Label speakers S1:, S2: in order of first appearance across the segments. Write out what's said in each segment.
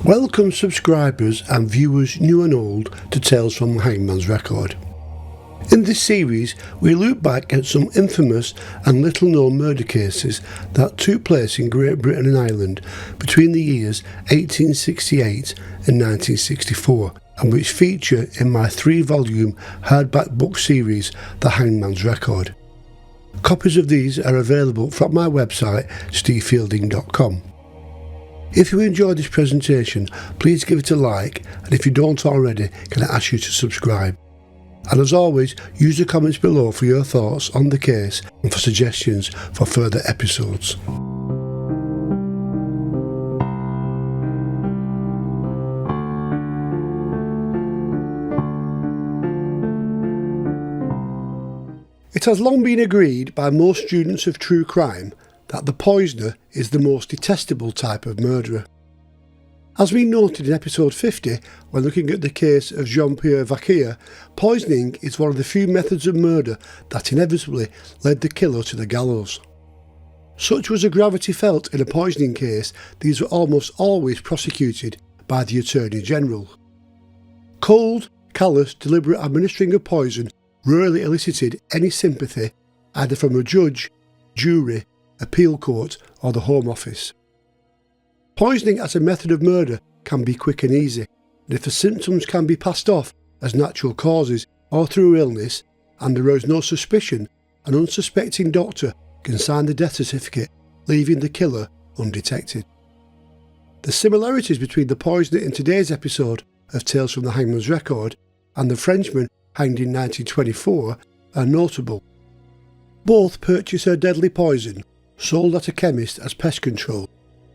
S1: Welcome subscribers and viewers new and old to Tales from Hangman's Record. In this series we look back at some infamous and little known murder cases that took place in Great Britain and Ireland between the years 1868 and 1964 and which feature in my 3-volume hardback book series The Hangman's Record. Copies of these are available from my website stevefielding.com. If you enjoyed this presentation, please give it a like, and if you don't already, can I ask you to subscribe? And as always, use the comments below for your thoughts on the case and for suggestions for further episodes. It has long been agreed by most students of true crime that the poisoner is the most detestable type of murderer. As we noted in episode 50, when looking at the case of Jean-Pierre Vaquier, poisoning is one of the few methods of murder that inevitably led the killer to the gallows. Such was the gravity felt in a poisoning case, these were almost always prosecuted by the Attorney General. Cold, callous, deliberate administering of poison rarely elicited any sympathy either from a judge, jury, appeal court or the Home Office. Poisoning as a method of murder can be quick and easy, and if the symptoms can be passed off as natural causes or through illness and arouse no suspicion, an unsuspecting doctor can sign the death certificate, leaving the killer undetected. The similarities between the poisoner in today's episode of Tales from the Hangman's Record and the Frenchman hanged in 1924 are notable. Both purchased her deadly poison, sold at a chemist as pest control,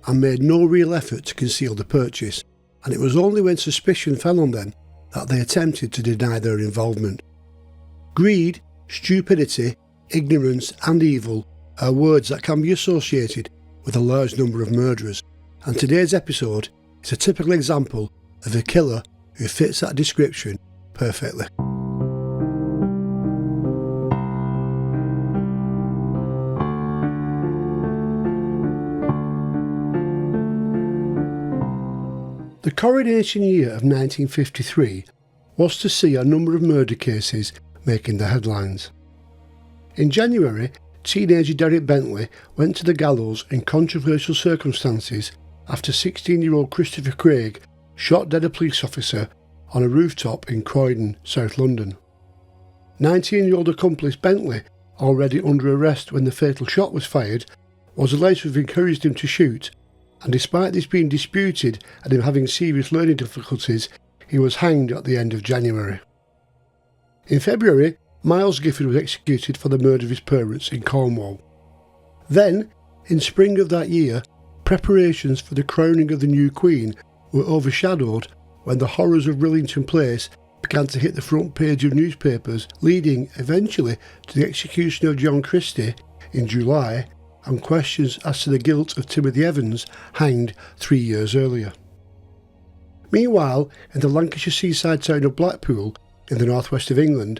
S1: and made no real effort to conceal the purchase, and it was only when suspicion fell on them that they attempted to deny their involvement. Greed, stupidity, ignorance and evil are words that can be associated with a large number of murderers, and today's episode is a typical example of a killer who fits that description perfectly. The coronation year of 1953 was to see a number of murder cases making the headlines. In January, teenager Derek Bentley went to the gallows in controversial circumstances after 16-year-old Christopher Craig shot dead a police officer on a rooftop in Croydon, South London. 19-year-old accomplice Bentley, already under arrest when the fatal shot was fired, was alleged to have encouraged him to shoot, and despite this being disputed and him having serious learning difficulties, he was hanged at the end of January. In February, Miles Gifford was executed for the murder of his parents in Cornwall. Then, in spring of that year, preparations for the crowning of the new Queen were overshadowed when the horrors of Rillington Place began to hit the front page of newspapers, leading eventually to the execution of John Christie in July and questions as to the guilt of Timothy Evans, hanged 3 years earlier. Meanwhile, in the Lancashire seaside town of Blackpool, in the northwest of England,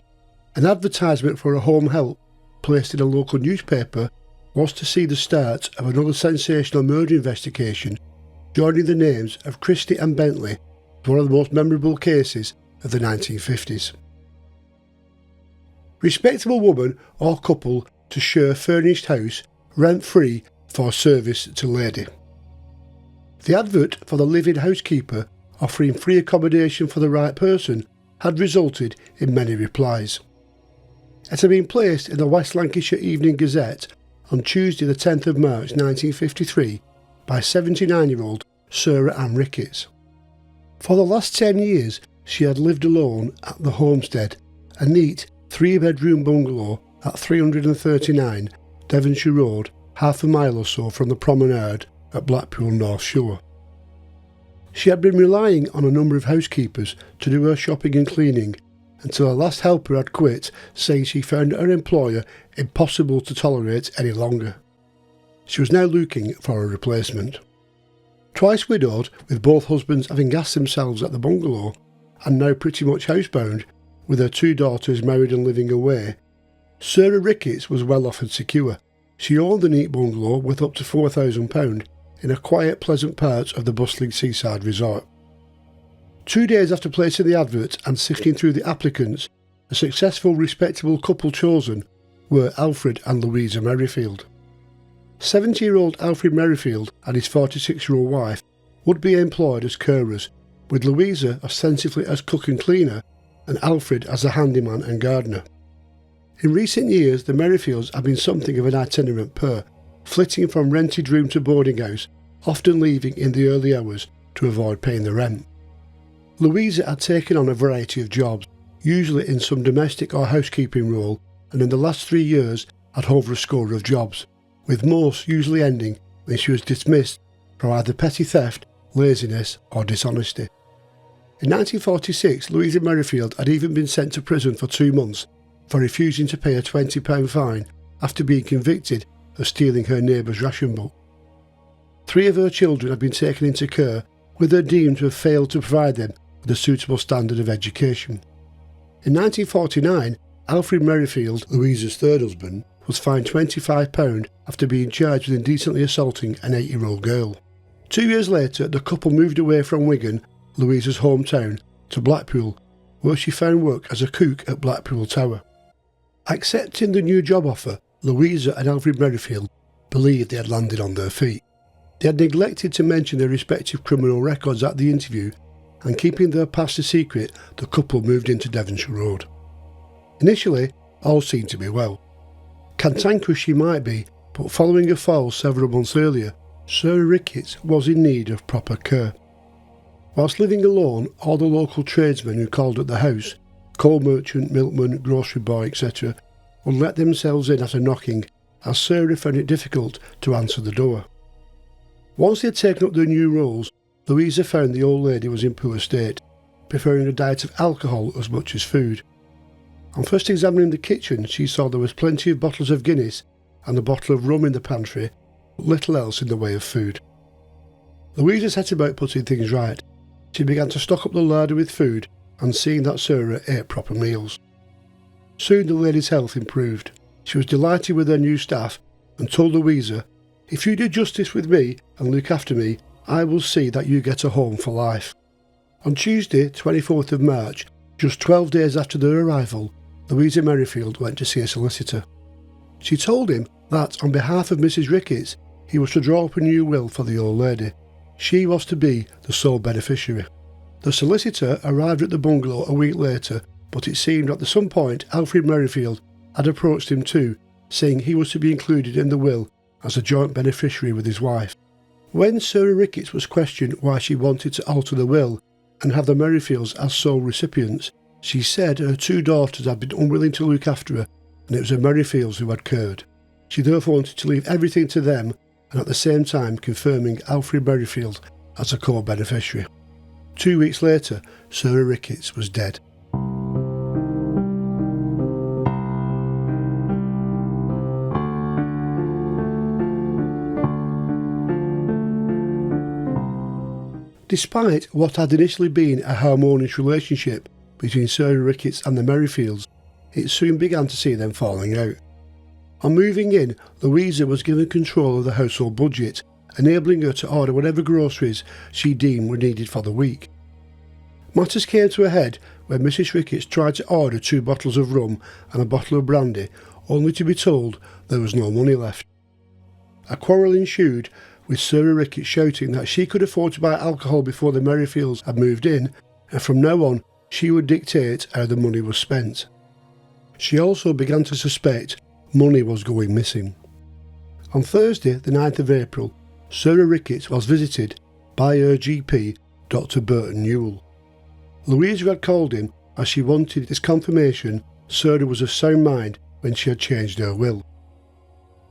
S1: an advertisement for a home help placed in a local newspaper was to see the start of another sensational murder investigation, joining the names of Christie and Bentley as one of the most memorable cases of the 1950s. Respectable woman or couple to share furnished house rent-free for service to lady. The advert for the live-in housekeeper offering free accommodation for the right person had resulted in many replies. It had been placed in the West Lancashire Evening Gazette on Tuesday the 10th of March 1953 by 79-year-old Sarah Ann Ricketts. For the last 10 years she had lived alone at the homestead, a neat 3-bedroom bungalow at 339 Devonshire Road, half a mile or so from the promenade at Blackpool North Shore. She had been relying on a number of housekeepers to do her shopping and cleaning until her last helper had quit, saying she found her employer impossible to tolerate any longer. She was now looking for a replacement. Twice widowed, with both husbands having gassed themselves at the bungalow, and now pretty much housebound, with her 2 daughters married and living away, Sarah Ricketts was well off and secure. She owned the neat bungalow worth up to £4,000 in a quiet, pleasant part of the bustling seaside resort. 2 days after placing the advert and sifting through the applicants, a successful, respectable couple chosen were Alfred and Louisa Merrifield. 70-year-old Alfred Merrifield and his 46-year-old wife would be employed as carers, with Louisa ostensibly as cook and cleaner and Alfred as a handyman and gardener. In recent years, the Merrifields have been something of an itinerant pair, flitting from rented room to boarding house, often leaving in the early hours to avoid paying the rent. Louisa had taken on a variety of jobs, usually in some domestic or housekeeping role, and in the last 3 years had over a score of jobs, with most usually ending when she was dismissed for either petty theft, laziness or dishonesty. In 1946, Louisa Merrifield had even been sent to prison for 2 months for refusing to pay a £20 fine after being convicted of stealing her neighbour's ration book. 3 of her children had been taken into care, with her deemed to have failed to provide them with a suitable standard of education. In 1949, Alfred Merrifield, Louisa's third husband, was fined £25 after being charged with indecently assaulting an 8-year-old girl. 2 years later, the couple moved away from Wigan, Louisa's hometown, to Blackpool, where she found work as a cook at Blackpool Tower. Accepting the new job offer, Louisa and Alfred Merrifield believed they had landed on their feet. They had neglected to mention their respective criminal records at the interview, and keeping their past a secret, the couple moved into Devonshire Road. Initially, all seemed to be well. Cantankerous she might be, but following a fall several months earlier, Sarah Ricketts was in need of proper care. Whilst living alone, all the local tradesmen who called at the house, coal merchant, milkman, grocery boy, etc., would let themselves in after knocking, as Sarah found it difficult to answer the door. Once they had taken up their new roles, Louisa found the old lady was in poor state, preferring a diet of alcohol as much as food. On first examining the kitchen, she saw there was plenty of bottles of Guinness and a bottle of rum in the pantry, but little else in the way of food. Louisa set about putting things right. She began to stock up the larder with food and seeing that Sarah ate proper meals. Soon the lady's health improved. She was delighted with her new staff and told Louisa, "If you do justice with me and look after me, I will see that you get a home for life." On Tuesday, 24th of March, just 12 days after their arrival, Louisa Merrifield went to see a solicitor. She told him that, on behalf of Mrs. Ricketts, he was to draw up a new will for the old lady. She was to be the sole beneficiary. The solicitor arrived at the bungalow a week later, but it seemed at some point Alfred Merrifield had approached him too, saying he was to be included in the will as a joint beneficiary with his wife. When Sarah Ricketts was questioned why she wanted to alter the will and have the Merrifields as sole recipients, she said her 2 daughters had been unwilling to look after her and it was the Merrifields who had cared. She therefore wanted to leave everything to them and at the same time confirming Alfred Merrifield as a co-beneficiary. 2 weeks later, Sarah Ricketts was dead. Despite what had initially been a harmonious relationship between Sarah Ricketts and the Merrifields, it soon began to see them falling out. On moving in, Louisa was given control of the household budget, enabling her to order whatever groceries she deemed were needed for the week. Matters came to a head when Mrs. Ricketts tried to order 2 bottles of rum and a bottle of brandy, only to be told there was no money left. A quarrel ensued, with Sarah Ricketts shouting that she could afford to buy alcohol before the Merrifields had moved in, and from now on she would dictate how the money was spent. She also began to suspect money was going missing. On Thursday, the 9th of April, Sarah Ricketts was visited by her GP, Dr. Burton Newell. Louisa had called him as she wanted his confirmation Sarah was of sound mind when she had changed her will.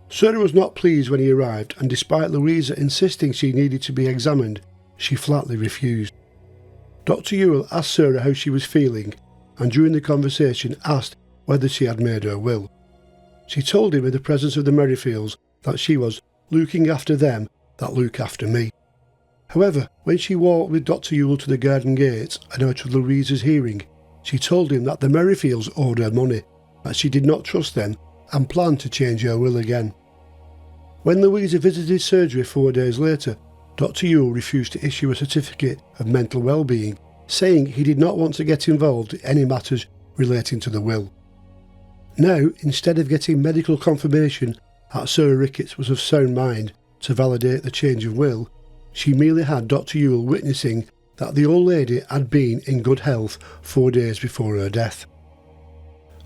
S1: Sarah was not pleased when he arrived, and despite Louisa insisting she needed to be examined, she flatly refused. Dr. Newell asked Sarah how she was feeling, and during the conversation asked whether she had made her will. She told him in the presence of the Merrifields that she was looking after them that look after me. However, when she walked with Dr. Newell to the garden gate and out of Louisa's hearing, she told him that the Merrifields owed her money, that she did not trust them and planned to change her will again. When Louisa visited surgery 4 days later, Dr. Ewell refused to issue a certificate of mental well-being, saying he did not want to get involved in any matters relating to the will. Now, instead of getting medical confirmation that Sarah Ricketts was of sound mind to validate the change of will, she merely had Dr. Ewell witnessing that the old lady had been in good health 4 days before her death.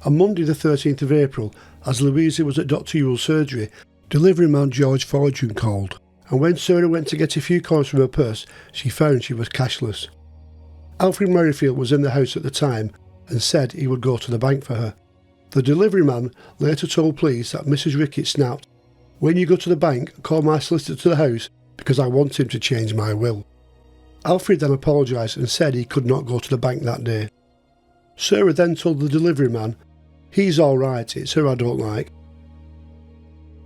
S1: On Monday the 13th of April, as Louisa was at Dr. Ewell's surgery, delivery man George Fortune called, and when Sarah went to get a few coins from her purse, she found she was cashless. Alfred Merrifield was in the house at the time and said he would go to the bank for her. The delivery man later told police that Mrs. Ricketts snapped, "When you go to the bank, call my solicitor to the house because I want him to change my will." Alfred then apologised and said he could not go to the bank that day. Sarah then told the delivery man, "He's all right, it's her I don't like."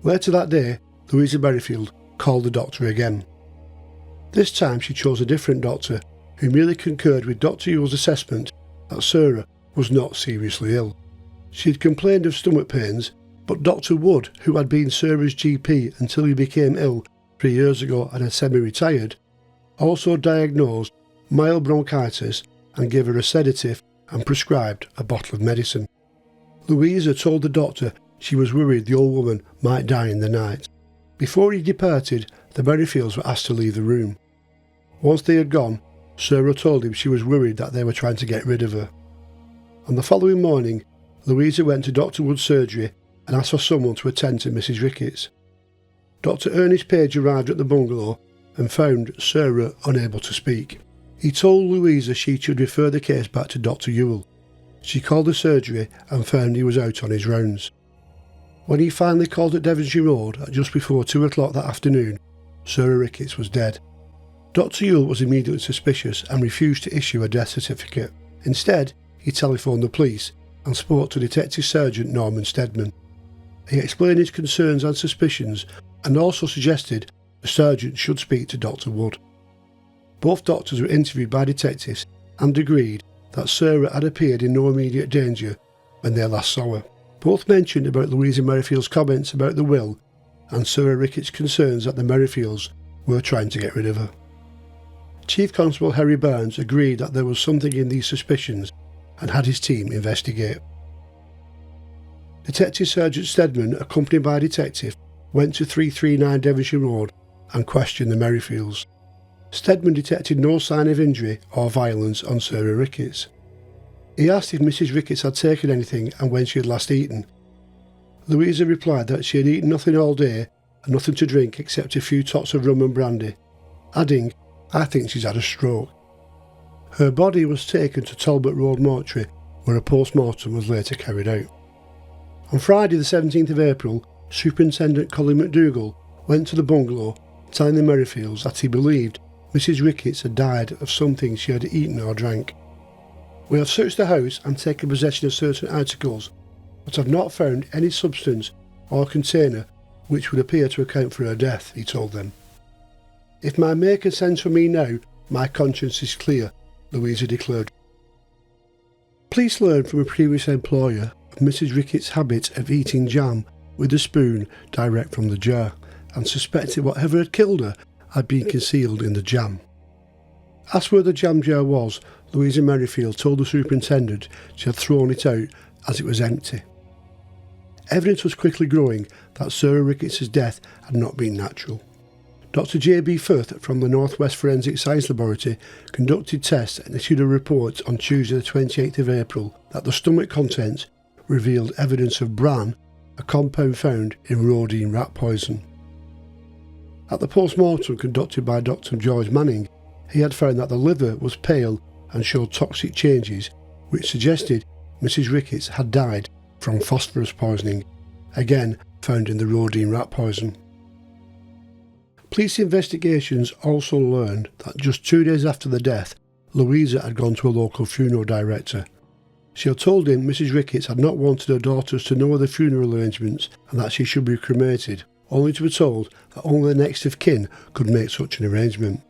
S1: Later that day, Louisa Merrifield called the doctor again. This time she chose a different doctor, who merely concurred with Dr. Ewell's assessment that Sarah was not seriously ill. She had complained of stomach pains, but Dr. Wood, who had been Sarah's GP until he became ill 3 years ago and had semi-retired, also diagnosed mild bronchitis and gave her a sedative and prescribed a bottle of medicine. Louisa told the doctor she was worried the old woman might die in the night. Before he departed, the Merrifields were asked to leave the room. Once they had gone, Sarah told him she was worried that they were trying to get rid of her. On the following morning, Louisa went to Dr. Wood's surgery and asked for someone to attend to Mrs. Ricketts. Dr. Ernest Page arrived at the bungalow and found Sarah unable to speak. He told Louisa she should refer the case back to Dr. Ewell. She called the surgery and found he was out on his rounds. When he finally called at Devonshire Road at just before 2 o'clock that afternoon, Sarah Ricketts was dead. Dr. Ewell was immediately suspicious and refused to issue a death certificate. Instead, he telephoned the police and spoke to Detective Sergeant Norman Stedman. He explained his concerns and suspicions and also suggested the sergeant should speak to Dr. Wood. Both doctors were interviewed by detectives and agreed that Sarah had appeared in no immediate danger when they last saw her. Both mentioned about Louisa Merrifield's comments about the will and Sarah Ricketts' concerns that the Merrifields were trying to get rid of her. Chief Constable Harry Barnes agreed that there was something in these suspicions and had his team investigate. Detective Sergeant Stedman, accompanied by a detective, went to 339 Devonshire Road and questioned the Merrifields. Stedman detected no sign of injury or violence on Sarah Ricketts. He asked if Mrs. Ricketts had taken anything and when she had last eaten. Louisa replied that she had eaten nothing all day and nothing to drink except a few tots of rum and brandy, adding, "I think she's had a stroke." Her body was taken to Talbot Road Mortuary, where a post-mortem was later carried out. On Friday the 17th of April, Superintendent Colin McDougall went to the bungalow, telling the Merrifields that he believed Mrs. Ricketts had died of something she had eaten or drank. "We have searched the house and taken possession of certain articles, but have not found any substance or container which would appear to account for her death," he told them. "If my maker sends for me now, my conscience is clear," Louisa declared. Police learned from a previous employer of Mrs. Ricketts' habit of eating jam with a spoon direct from the jar, and suspected whatever had killed her had been concealed in the jam. Asked where the jam jar was, Louisa Merrifield told the superintendent she had thrown it out as it was empty. Evidence was quickly growing that Sarah Ricketts' death had not been natural. Dr. J.B. Firth from the North West Forensic Science Laboratory conducted tests and issued a report on Tuesday the 28th of April that the stomach contents revealed evidence of bran, a compound found in rhodine rat poison. At the post-mortem conducted by Dr. George Manning, he had found that the liver was pale and showed toxic changes, which suggested Mrs. Ricketts had died from phosphorus poisoning, again found in the rhodine rat poison. Police investigations also learned that just 2 days after the death, Louisa had gone to a local funeral director. She had told him Mrs. Ricketts had not wanted her daughters to know of the funeral arrangements and that she should be cremated, only to be told that only the next of kin could make such an arrangement.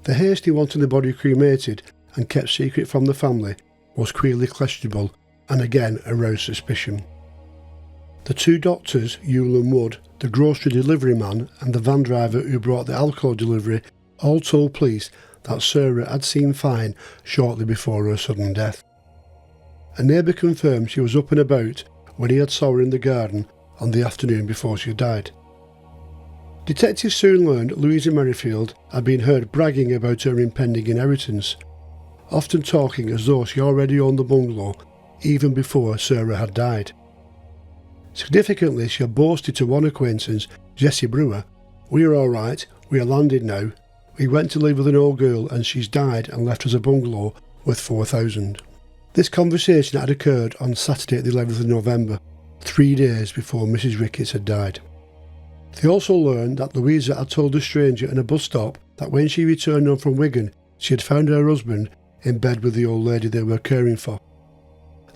S1: The haste in wanting the body cremated and kept secret from the family was clearly questionable and again aroused suspicion. The two doctors, Yule and Wood, the grocery delivery man and the van driver who brought the alcohol delivery, all told police that Sarah had seemed fine shortly before her sudden death. A neighbour confirmed she was up and about when he had saw her in the garden on the afternoon before she died. Detectives soon learned Louisa Merrifield had been heard bragging about her impending inheritance, often talking as though she already owned the bungalow even before Sarah had died. Significantly, she had boasted to one acquaintance, Jessie Brewer, "We are all right, we are landed now. We went to live with an old girl and she's died and left us a bungalow worth 4,000. This conversation had occurred on Saturday the 11th of November, 3 days before Mrs. Ricketts had died. They also learned that Louisa had told a stranger in a bus stop that when she returned home from Wigan, she had found her husband in bed with the old lady they were caring for.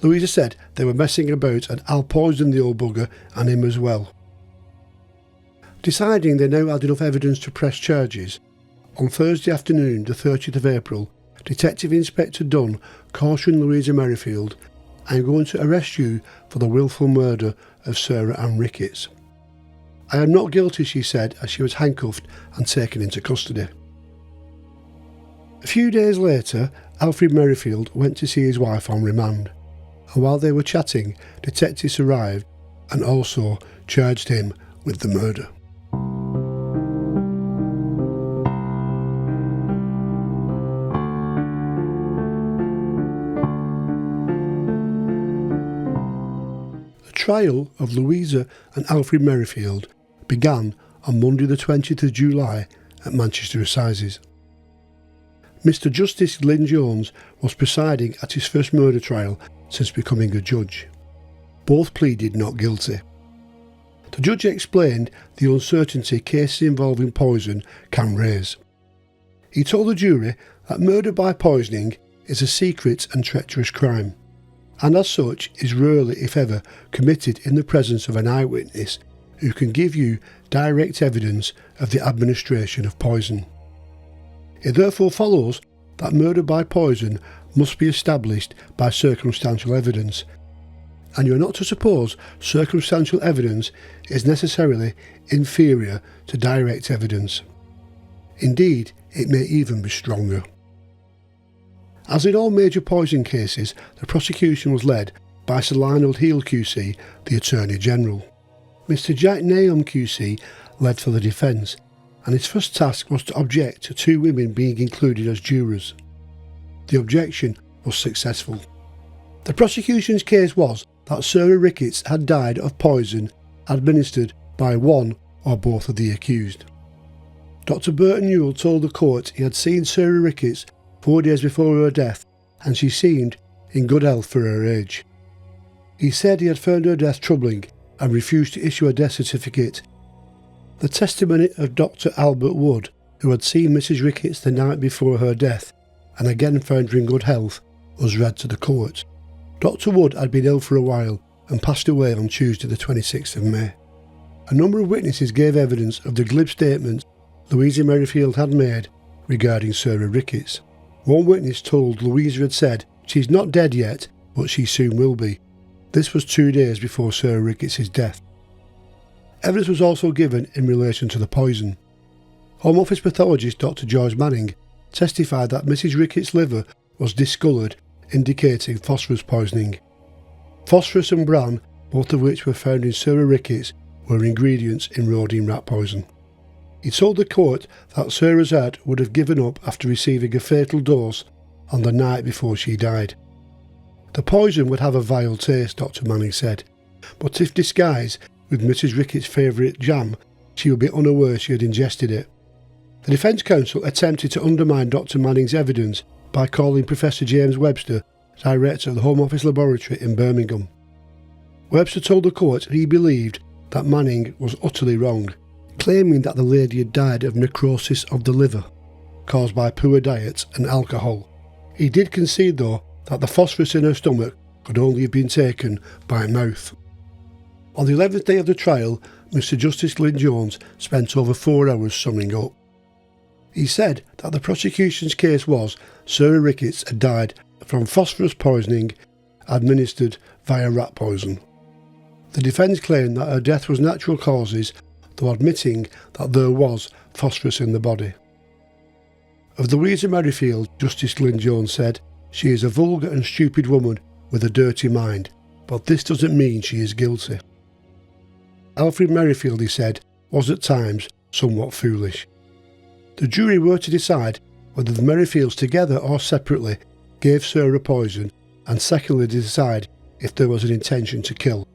S1: Louisa said they were messing about and Al poisoned the old bugger and him as well. Deciding they now had enough evidence to press charges, on Thursday afternoon, the 30th of April, Detective Inspector Dunn cautioned Louisa Merrifield, "I'm going to arrest you for the wilful murder of Sarah Ann Ricketts." "I am not guilty," she said as she was handcuffed and taken into custody. A few days later, Alfred Merrifield went to see his wife on remand, and while they were chatting, detectives arrived and also charged him with the murder. The trial of Louisa and Alfred Merrifield began on Monday the 20th of July at Manchester Assizes. Mr. Justice Glyn-Jones was presiding at his first murder trial since becoming a judge. Both pleaded not guilty. The judge explained the uncertainty cases involving poison can raise. He told the jury that murder by poisoning is a secret and treacherous crime, and as such is rarely, if ever, committed in the presence of an eyewitness who can give you direct evidence of the administration of poison. It therefore follows that murder by poison must be established by circumstantial evidence, and you are not to suppose circumstantial evidence is necessarily inferior to direct evidence. Indeed, it may even be stronger. As in all major poison cases, the prosecution was led by Sir Lionel Heal QC, the Attorney General. Mr. Jack Nahum QC led for the defence, and his first task was to object to two women being included as jurors. The objection was successful. The prosecution's case was that Sarah Ricketts had died of poison administered by one or both of the accused. Dr. Burton Newell told the court he had seen Sarah Ricketts 4 days before her death and she seemed in good health for her age. He said he had found her death troubling and refused to issue a death certificate. The testimony of Dr. Albert Wood, who had seen Mrs. Ricketts the night before her death and again found her in good health, was read to the court. Dr. Wood had been ill for a while and passed away on Tuesday the 26th of May. A number of witnesses gave evidence of the glib statements Louisa Merrifield had made regarding Sarah Ricketts. One witness told Louisa had said, "She's not dead yet, but she soon will be." This was 2 days before Sarah Ricketts' death. Evidence was also given in relation to the poison. Home Office pathologist Dr. George Manning testified that Mrs. Ricketts' liver was discoloured, indicating phosphorus poisoning. Phosphorus and bran, both of which were found in Sarah Ricketts, were ingredients in Rhodium rat poison. He told the court that Sarah's heart would have given up after receiving a fatal dose on the night before she died. The poison would have a vile taste, Dr. Manning said, but if disguised with Mrs. Ricketts' favourite jam, she would be unaware she had ingested it. The defence counsel attempted to undermine Dr. Manning's evidence by calling Professor James Webster, director of the Home Office laboratory in Birmingham. Webster told the court he believed that Manning was utterly wrong, claiming that the lady had died of necrosis of the liver, caused by poor diet and alcohol. He did concede, though, that the phosphorus in her stomach could only have been taken by mouth. On the 11th day of the trial, Mr. Justice Glyn-Jones spent over 4 hours summing up. He said that the prosecution's case was Sarah Ricketts had died from phosphorus poisoning administered via rat poison. The defence claimed that her death was natural causes, though admitting that there was phosphorus in the body. Of Louisa Merrifield, Justice Glyn-Jones said, "She is a vulgar and stupid woman with a dirty mind, but this doesn't mean she is guilty." Alfred Merrifield, he said, was at times somewhat foolish. The jury were to decide whether the Merrifields together or separately gave Sarah poison, and secondly to decide if there was an intention to kill.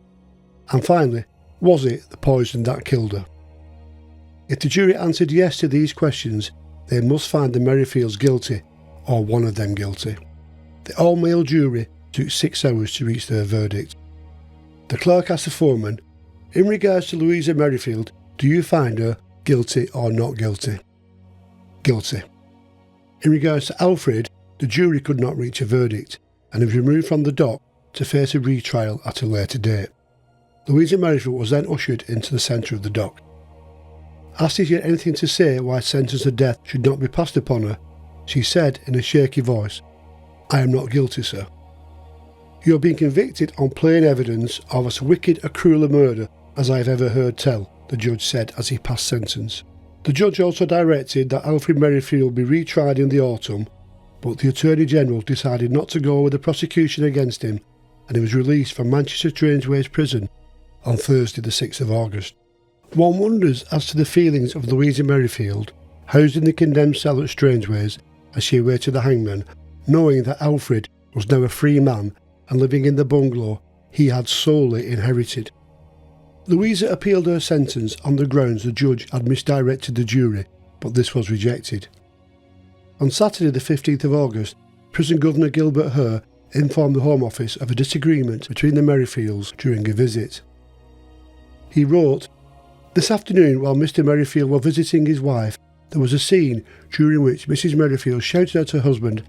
S1: And finally, was it the poison that killed her? If the jury answered yes to these questions, they must find the Merrifields guilty, or one of them guilty. The all-male jury took 6 hours to reach their verdict. The clerk asked the foreman, "In regards to Louisa Merrifield, do you find her guilty or not guilty?" Guilty. In regards to Alfred, the jury could not reach a verdict, and he was removed from the dock to face a retrial at a later date. Louisa Merrifield was then ushered into the centre of the dock. Asked if she had anything to say why sentence of death should not be passed upon her, she said in a shaky voice, "I am not guilty, sir." "You have been convicted on plain evidence of as wicked a cruel murder as I have ever heard tell," the judge said as he passed sentence. The judge also directed that Alfred Merrifield be retried in the autumn, but the Attorney General decided not to go with the prosecution against him, and he was released from Manchester Strangeways Prison on Thursday the 6th of August. One wonders as to the feelings of Louisa Merrifield, housed in the condemned cell at Strangeways as she awaited the hangman, knowing that Alfred was now a free man and living in the bungalow he had solely inherited. Louisa appealed her sentence on the grounds the judge had misdirected the jury, but this was rejected. On Saturday the 15th of August, Prison Governor Gilbert Hare informed the Home Office of a disagreement between the Merrifields during a visit. He wrote, "This afternoon, while Mr. Merrifield was visiting his wife, there was a scene during which Mrs. Merrifield shouted at her husband,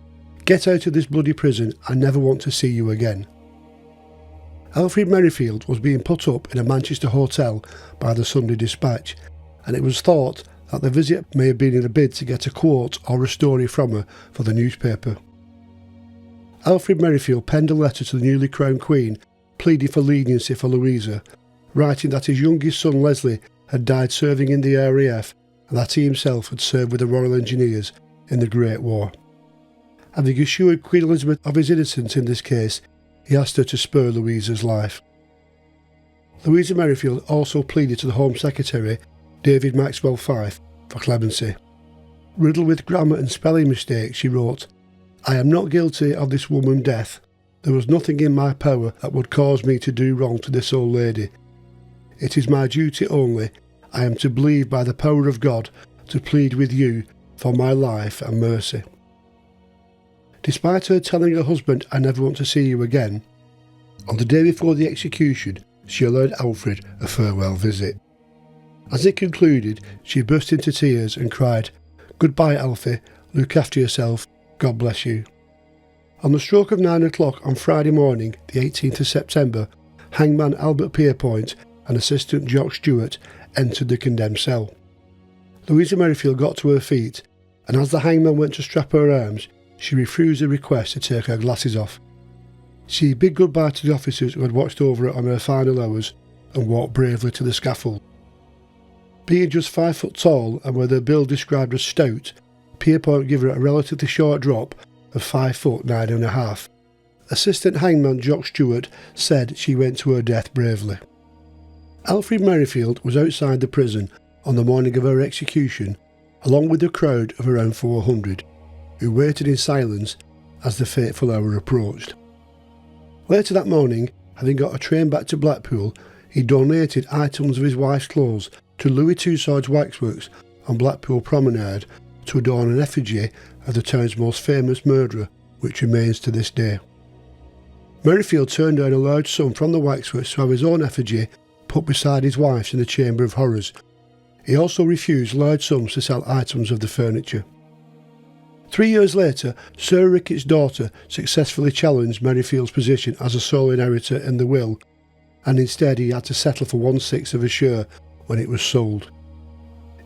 S1: 'Get out of this bloody prison, I never want to see you again.'" Alfred Merrifield was being put up in a Manchester hotel by the Sunday Dispatch, and it was thought that the visit may have been in a bid to get a quote or a story from her for the newspaper. Alfred Merrifield penned a letter to the newly crowned Queen pleading for leniency for Louisa, writing that his youngest son Leslie had died serving in the RAF and that he himself had served with the Royal Engineers in the Great War. Having assured Queen Elizabeth of his innocence in this case, he asked her to spare Louisa's life. Louisa Merrifield also pleaded to the Home Secretary, David Maxwell Fyfe, for clemency. Riddled with grammar and spelling mistakes, she wrote, "I am not guilty of this woman's death. There was nothing in my power that would cause me to do wrong to this old lady. It is my duty only. I am to believe by the power of God to plead with you for my life and mercy." Despite her telling her husband, "I never want to see you again," on the day before the execution, she allowed Alfred a farewell visit. As it concluded, she burst into tears and cried, "Goodbye, Alfie. Look after yourself. God bless you." On the stroke of 9 o'clock on Friday morning, the 18th of September, Hangman Albert Pierrepoint and Assistant Jock Stewart entered the condemned cell. Louisa Merrifield got to her feet, and as the hangman went to strap her arms, she refused the request to take her glasses off. She bid goodbye to the officers who had watched over her on her final hours and walked bravely to the scaffold. Being just 5 foot tall and with her build described as stout, Pierrepoint gave her a relatively short drop of 5 foot 9.5. Assistant Hangman Jock Stewart said she went to her death bravely. Alfred Merrifield was outside the prison on the morning of her execution, along with a crowd of around 400, who waited in silence as the fateful hour approached. Later that morning, having got a train back to Blackpool, he donated items of his wife's clothes to Louis Tussauds Waxworks on Blackpool Promenade to adorn an effigy of the town's most famous murderer, which remains to this day. Merrifield turned down a large sum from the waxworks to have his own effigy put beside his wife's in the Chamber of Horrors. He also refused large sums to sell items of the furniture. 3 years later, Sarah Ricketts' daughter successfully challenged Merrifield's position as a sole inheritor in the will, and instead he had to settle for 1/6 of a share when it was sold.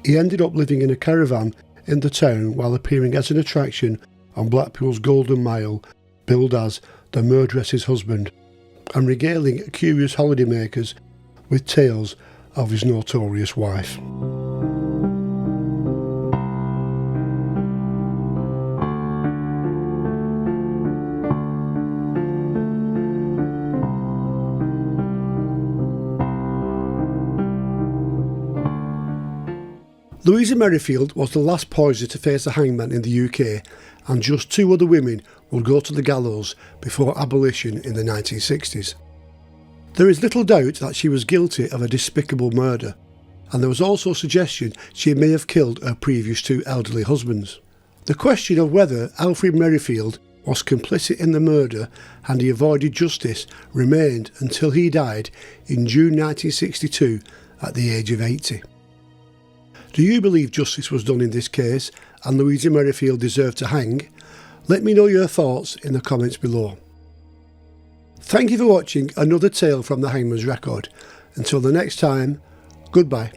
S1: He ended up living in a caravan in the town while appearing as an attraction on Blackpool's Golden Mile, billed as the murderess's husband, and regaling curious holidaymakers with tales of his notorious wife. Louisa Merrifield was the last poisoner to face the hangman in the UK, and just 2 other women would go to the gallows before abolition in the 1960s. There is little doubt that she was guilty of a despicable murder, and there was also suggestion she may have killed her previous 2 elderly husbands. The question of whether Alfred Merrifield was complicit in the murder and he avoided justice remained until he died in June 1962 at the age of 80. Do you believe justice was done in this case and Louisa Merrifield deserved to hang? Let me know your thoughts in the comments below. Thank you for watching another tale from the Hangman's Record. Until the next time, goodbye.